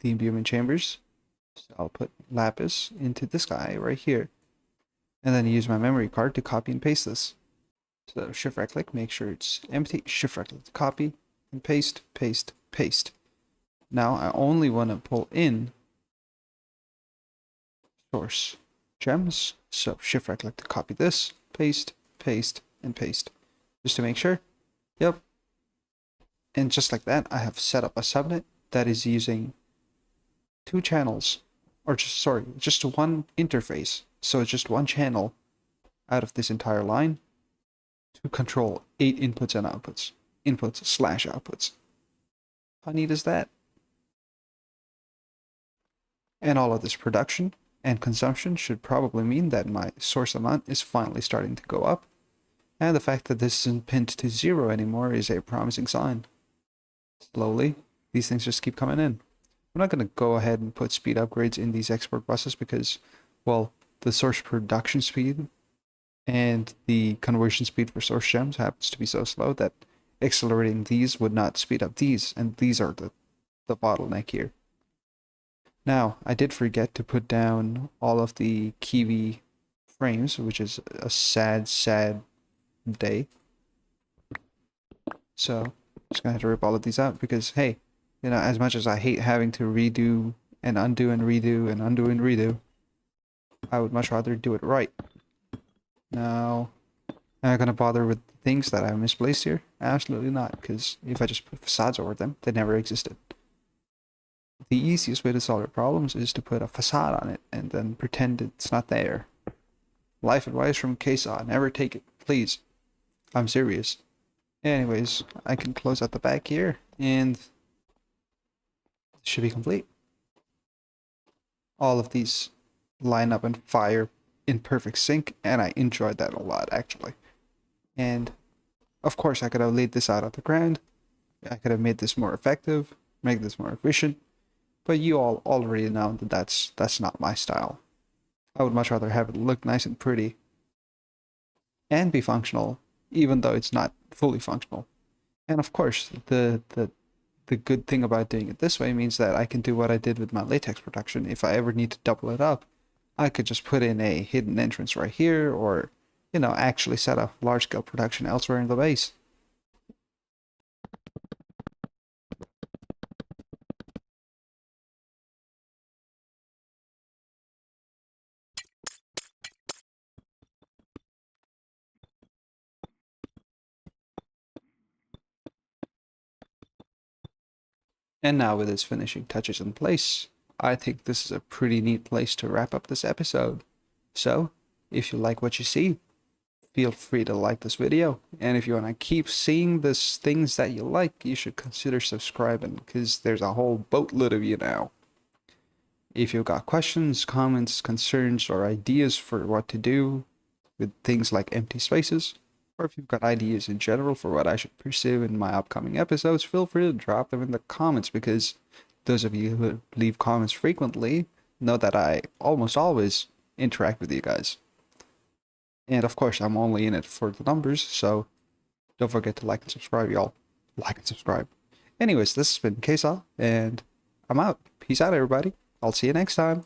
the imbuement chambers. So I'll put lapis into this guy right here, and then use my memory card to copy and paste this. So shift right click, make sure it's empty, shift right click to copy, and paste, paste, paste. Now I only want to pull in source gems, so shift right click to copy this, paste, paste, and paste. Just to make sure. Yep, And just like that, I have set up a subnet that is using two channels, or just one interface. So it's just one channel out of this entire line to control 8 inputs and outputs. Inputs/outputs. How neat is that? And all of this production and consumption should probably mean that my source amount is finally starting to go up. And the fact that this isn't pinned to 0 anymore is a promising sign. Slowly, these things just keep coming in. I'm not going to go ahead and put speed upgrades in these export buses because, well, the source production speed and the conversion speed for source gems happens to be so slow that accelerating these would not speed up these, and these are the bottleneck here. Now, I did forget to put down all of the Kiwi frames, which is a sad, sad day. So, just gonna have to rip all of these out because, hey, you know, as much as I hate having to redo and undo and redo and undo and redo, I would much rather do it right. Now, am I gonna bother with things that I misplaced here? Absolutely not, because if I just put facades over them, they never existed. The easiest way to solve your problems is to put a facade on it and then pretend it's not there. Life advice from Kesa, never take it, please. I'm serious. Anyways, I can close out the back here, and it should be complete. All of these line up and fire in perfect sync, and I enjoyed that a lot, actually. And, of course, I could have laid this out on the ground. I could have made this more effective, make this more efficient, but you all already know that that's not my style. I would much rather have it look nice and pretty and be functional, even though it's not fully functional. And of course, the good thing about doing it this way means that I can do what I did with my latex production. If I ever need to double it up, I could just put in a hidden entrance right here, or, you know, actually set up large-scale production elsewhere in the base. And now with its finishing touches in place, I think this is a pretty neat place to wrap up this episode. So, if you like what you see, feel free to like this video, and if you want to keep seeing these things that you like, you should consider subscribing, because there's a whole boatload of you now. If you've got questions, comments, concerns, or ideas for what to do with things like empty spaces, or if you've got ideas in general for what I should pursue in my upcoming episodes, feel free to drop them in the comments, because those of you who leave comments frequently know that I almost always interact with you guys. And of course, I'm only in it for the numbers, so don't forget to like and subscribe, y'all. Like and subscribe. Anyways, this has been Kesa, and I'm out. Peace out, everybody. I'll see you next time.